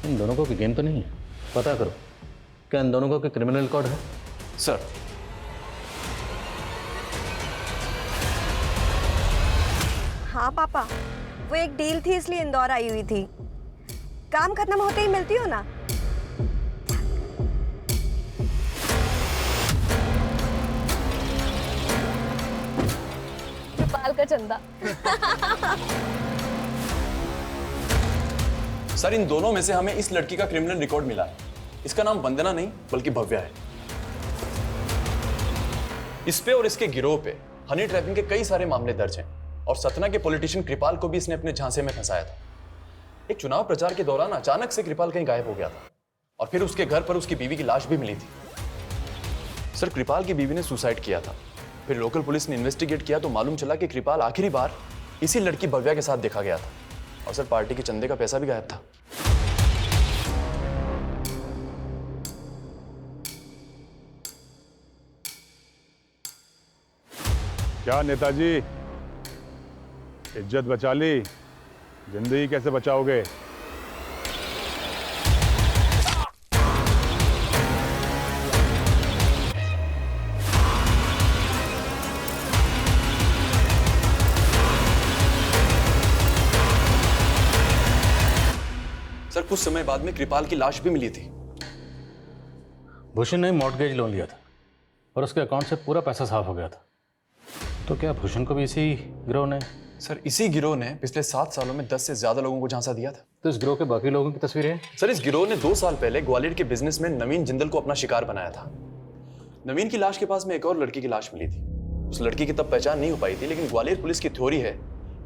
इन दोनों को गेम तो नहीं है? पता करो, क्या इन दोनों का क्रिमिनल रिकॉर्ड है? सर हाँ पापा, वो एक डील थी इसलिए इंदौर आई हुई थी। काम खत्म होते ही मिलती हो ना। बाल का चंदा। सर, इन दोनों में से हमें इस लड़की का क्रिमिनल रिकॉर्ड मिला है। इसका नाम वंदना नहीं बल्कि भव्या है। इस पे और इसके गिरोह पे हनी ट्रैपिंग के कई सारे मामले दर्ज हैं और सतना के पॉलिटिशियन कृपाल को भी इसने अपने झांसे में फंसाया था। एक चुनाव प्रचार के दौरान अचानक से कृपाल कहीं गायब हो गया था और फिर उसके घर पर उसकी बीवी की लाश भी मिली थी। सर, कृपाल की बीवी ने सुसाइड किया था। फिर लोकल पुलिस ने इन्वेस्टिगेट किया तो मालूम चला कि कृपाल आखिरी बार इसी लड़की भव्या के साथ देखा गया था और सर पार्टी के चंदे का पैसा भी गायब था। क्या नेताजी, इज्जत बचा ली, जिंदगी कैसे बचाओगे? सर, कुछ समय बाद में कृपाल की लाश भी मिली थी। भूषण ने मॉर्टगेज लोन लिया था और उसके अकाउंट से पूरा पैसा साफ हो गया था। तो क्या भूषण को भी इसी गिरोह ने? सर, इसी गिरोह ने पिछले 7 सालों में 10 से ज्यादा लोगों को झांसा दिया था। तो इस गिरोह के बाकी लोगों की तस्वीरें हैं? सर, इस गिरोह ने 2 साल पहले ग्वालियर के बिजनेसमैन नवीन जिंदल को अपना शिकार बनाया था। नवीन की लाश के पास में एक और लड़की की लाश मिली थी। उस लड़की की तब पहचान नहीं हो पाई थी, लेकिन ग्वालियर पुलिस की थ्योरी है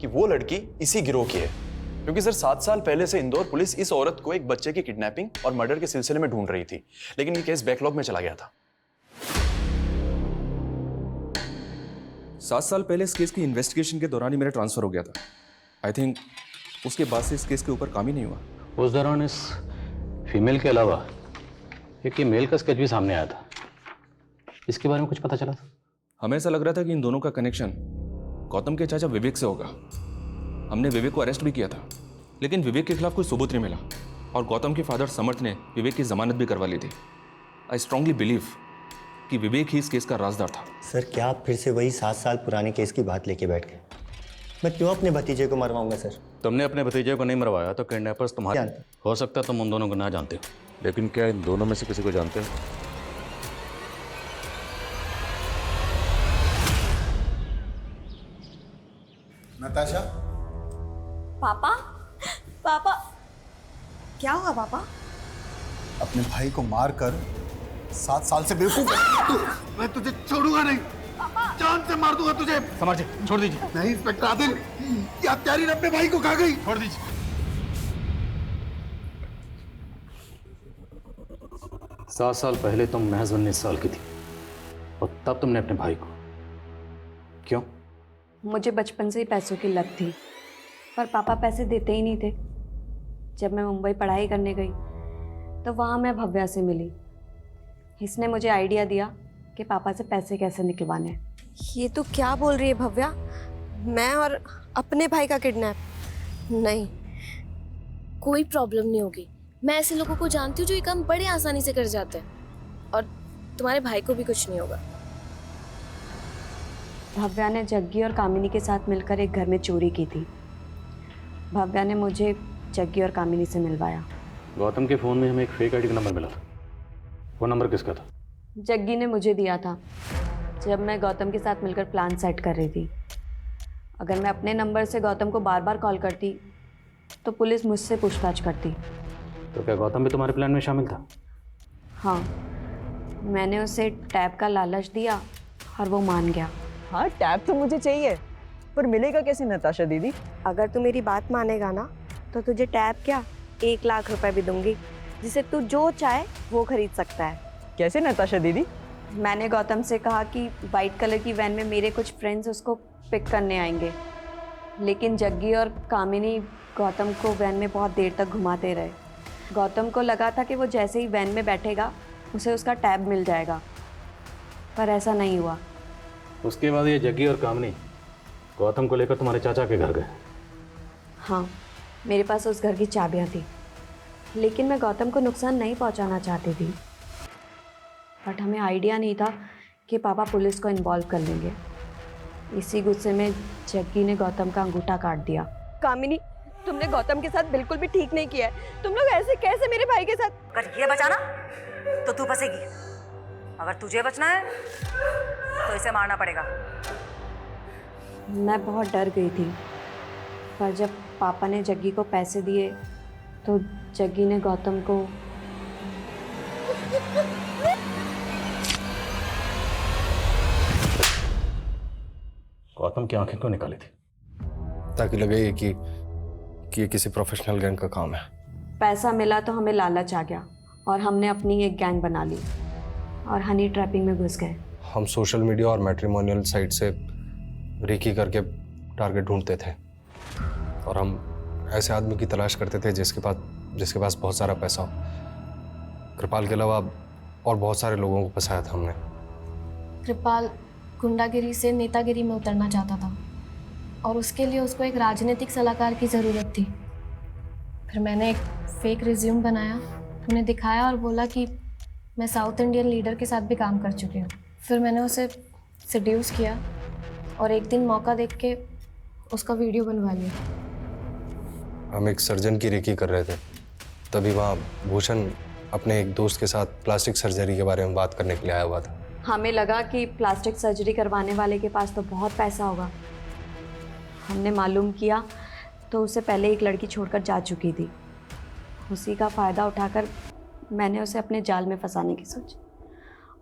कि वो लड़की इसी गिरोह की है, क्योंकि सर 7 साल पहले से इंदौर पुलिस इस औरत को एक बच्चे की किडनैपिंग और मर्डर के सिलसिले में ढूंढ रही थी, लेकिन ये केस बैकलॉग में चला गया था। 7 साल पहले इस केस की इन्वेस्टिगेशन के दौरान ही मेरा ट्रांसफर हो गया था। आई थिंक उसके बाद से इस केस के ऊपर काम ही नहीं हुआ। उस दौरान इस फीमेल के अलावा एक ये मेल का स्केच भी सामने आया था। इसके बारे में कुछ पता चला था? हमें ऐसा लग रहा था कि इन दोनों का कनेक्शन गौतम के चाचा विवेक से होगा। हमने विवेक को अरेस्ट भी किया था, लेकिन विवेक के खिलाफ कोई सबूत नहीं मिला और गौतम के फादर समर्थ ने विवेक की जमानत भी करवा ली थी। आई स्ट्रांगली बिलीव कि विवेक ही इस केस का राजदार था। सर, क्या आप फिर से वही 7 साल पुराने केस की बात लेके बैठ गए? मैं क्यों अपने भतीजे को मरवाऊंगा सर? तुमने अपने भतीजे को नहीं मरवाया तो किडनैपर्स तुम्हारे। हो सकता है तुम उन दोनों को ना जानते हो, लेकिन क्या इन दोनों में से किसी को जानते हो? नताशा, पापा, पापा, क्या हुआ पापा? अपने भाई को मारकर 7 साल से बेवकूफ। मैं तुझे छोड़ूंगा नहीं, जान से मार दूंगा तुझे। समझे, छोड़ दीजिए। नहीं इंस्पेक्टर आदिल, ये हत्यारी ने अपने भाई को खा गई। छोड़ दीजिए। 7 साल पहले तुम महज 19 साल की थी और तब तुमने अपने भाई को क्यों? मुझे बचपन से ही पैसों की लत थी, पर पापा पैसे देते ही नहीं थे। जब मैं मुंबई पढ़ाई करने गई तो वहाँ मैं भव्या से मिली। इसने मुझे आइडिया दिया कि पापा से पैसे कैसे निकलवाने हैं। ये तो क्या बोल रही है भव्या? मैं और अपने भाई का किडनैप? नहीं, कोई प्रॉब्लम नहीं होगी। मैं ऐसे लोगों को जानती हूँ जो ये काम बड़े आसानी से कर जाते हैं, और तुम्हारे भाई को भी कुछ नहीं होगा। भव्या ने जग्गी और कामिनी के साथ मिलकर एक घर में चोरी की थी। भव्या ने मुझे जग्गी और कामिनी से मिलवाया। गौतम के फ़ोन में हमें एक फेक आईडी का नंबर मिला था। वो नंबर किसका था? जग्गी ने मुझे दिया था जब मैं गौतम के साथ मिलकर प्लान सेट कर रही थी। अगर मैं अपने नंबर से गौतम को बार बार कॉल करती तो पुलिस मुझसे पूछताछ करती। तो क्या गौतम भी तुम्हारे प्लान में शामिल था? हाँ, मैंने उसे टैब का लालच दिया और वो मान गया। हाँ, टैब तो मुझे चाहिए, पर मिलेगा कैसे नताशा दीदी? अगर तू मेरी बात मानेगा ना तो तुझे टैब क्या 1 लाख रुपए भी दूंगी, जिसे तू जो चाहे वो खरीद सकता है। कैसे नताशा दीदी? मैंने गौतम से कहा कि वाइट कलर की वैन में मेरे कुछ फ्रेंड्स उसको पिक करने आएंगे, लेकिन जग्गी और कामिनी गौतम को वैन में बहुत देर तक घुमाते रहे। गौतम को लगा था कि वो जैसे ही वैन में बैठेगा उसे उसका टैब मिल जाएगा, पर ऐसा नहीं हुआ। उसके बाद ये जग्गी और कामिनी गौतम को लेकर तुम्हारे चाचा के घर गए? हाँ, मेरे पास उस घर की चाबियाँ थी, लेकिन मैं गौतम को नुकसान नहीं पहुंचाना चाहती थी। बट हमें आइडिया नहीं था कि पापा पुलिस को इन्वॉल्व कर लेंगे। इसी गुस्से में जग्गी ने गौतम का अंगूठा काट दिया। कामिनी, तुमने गौतम के साथ बिल्कुल भी ठीक नहीं किया है। तुम लोग ऐसे कैसे मेरे भाई के साथ? अगर ये बचाना तो तू बचेगी, अगर तुझे बचना है तो इसे मारना पड़ेगा। मैं बहुत डर गई थी, पर जब पापा ने जग्गी को पैसे दिए तो जग्गी ने गौतम को गौतम की आंखें क्यों निकाली थी? ताकि लगे कि ये किसी प्रोफेशनल गैंग का काम है। पैसा मिला तो हमें लालच आ गया और हमने अपनी एक गैंग बना ली और हनी ट्रैपिंग में घुस गए। हम सोशल मीडिया और मैट्रिमोनियल साइट से रेकी करके टारगेट ढूंढते थे और हम ऐसे आदमी की तलाश करते थे जिसके पास बहुत सारा पैसा हो। कृपाल के अलावा और बहुत सारे लोगों को फंसाया था हमने। कृपाल गुंडागिरी से नेतागिरी में उतरना चाहता था और उसके लिए उसको एक राजनीतिक सलाहकार की ज़रूरत थी। फिर मैंने एक फेक रिज्यूम बनाया, उन्हें दिखाया और बोला कि मैं साउथ इंडियन लीडर के साथ भी काम कर चुकी हूँ। फिर मैंने उसे सेड्यूस किया और एक दिन मौका देख के उसका वीडियो बनवा लिया। हम एक सर्जन की रेकी कर रहे थे, तभी वहाँ भूषण अपने एक दोस्त के साथ प्लास्टिक सर्जरी के बारे में बात करने के लिए आया हुआ था। हमें लगा कि प्लास्टिक सर्जरी करवाने वाले के पास तो बहुत पैसा होगा। हमने मालूम किया तो उससे पहले एक लड़की छोड़कर जा चुकी थी। उसी का फ़ायदा उठाकर मैंने उसे अपने जाल में फंसाने की सोची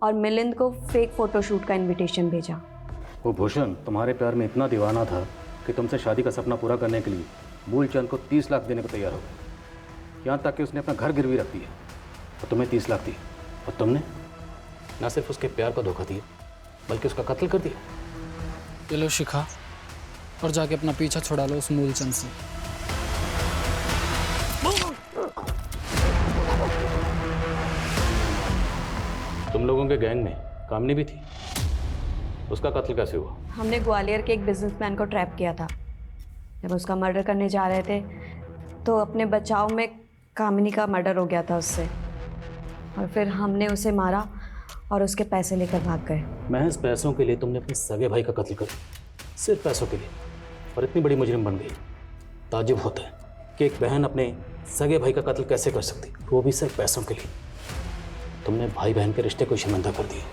और मिलिंद को फेक फ़ोटोशूट का इनविटेशन भेजा। वो भूषण तुम्हारे प्यार में इतना दीवाना था कि तुमसे शादी का सपना पूरा करने के लिए मूलचंद को 30 लाख देने को तैयार हो गया। यहाँ तक कि उसने अपना घर गिरवी रख दिया और तुम्हें 30 लाख दिए, और तुमने न सिर्फ उसके प्यार को धोखा दिया बल्कि उसका कत्ल कर दिया। ये लो शिखा, और जाके अपना पीछा छुड़ा लो उस मूलचंद से। तुम लोगों के गैंग में कामनी भी थी, उसका कत्ल कैसे हुआ? हमने ग्वालियर के एक बिजनेसमैन को ट्रैप किया था। जब उसका मर्डर करने जा रहे थे तो अपने बचाव में कामिनी का मर्डर हो गया था उससे, और फिर हमने उसे मारा और उसके पैसे लेकर भाग गए। महज पैसों के लिए तुमने अपने सगे भाई का कत्ल कर, सिर्फ पैसों के लिए, और इतनी बड़ी मुजरिम बन गई। ताज्जुब होता है कि एक बहन अपने सगे भाई का कत्ल कैसे कर सकती, वो भी सिर्फ पैसों के लिए। तुमने भाई बहन के रिश्ते को शर्मिंदा कर दिया।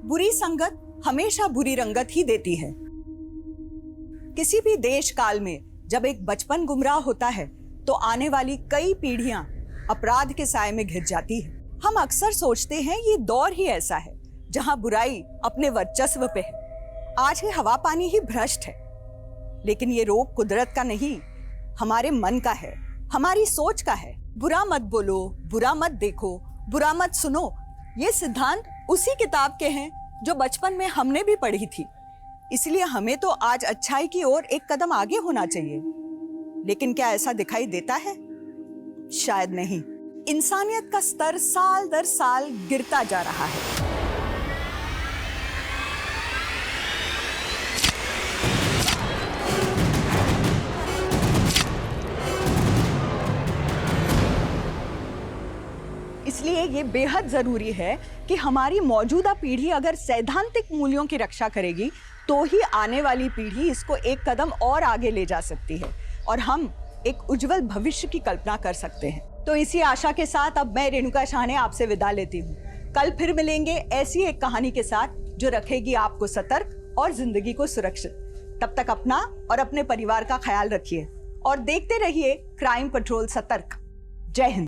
बुरी संगत हमेशा बुरी रंगत ही देती है। किसी भी देश काल में जब एक बचपन गुमराह होता है तो आने वाली कई पीढ़ियां अपराध के साए में घिर जाती है। हम अक्सर सोचते हैं ये दौर ही ऐसा है जहां बुराई अपने वर्चस्व पे है। आज ये हवा पानी ही भ्रष्ट है, लेकिन ये रोग कुदरत का नहीं, हमारे मन का है, हमारी सोच का है। बुरा मत बोलो, बुरा मत देखो, बुरा मत सुनो, ये सिद्धांत उसी किताब के हैं जो बचपन में हमने भी पढ़ी थी। इसलिए हमें तो आज अच्छाई की ओर एक कदम आगे होना चाहिए। लेकिन क्या ऐसा दिखाई देता है? शायद नहीं। इंसानियत का स्तर साल दर साल गिरता जा रहा है। इसलिए ये बेहद जरूरी है कि हमारी मौजूदा पीढ़ी अगर सैद्धांतिक मूल्यों की रक्षा करेगी तो ही आने वाली पीढ़ी इसको एक कदम और आगे ले जा सकती है और हम एक उज्जवल भविष्य की कल्पना कर सकते हैं। तो इसी आशा के साथ अब मैं रेणुका शाहने आपसे विदा लेती हूँ। कल फिर मिलेंगे ऐसी एक कहानी के साथ जो रखेगी आपको सतर्क और जिंदगी को सुरक्षित। तब तक अपना और अपने परिवार का ख्याल रखिए और देखते रहिए क्राइम पेट्रोल सतर्क। जय हिंद।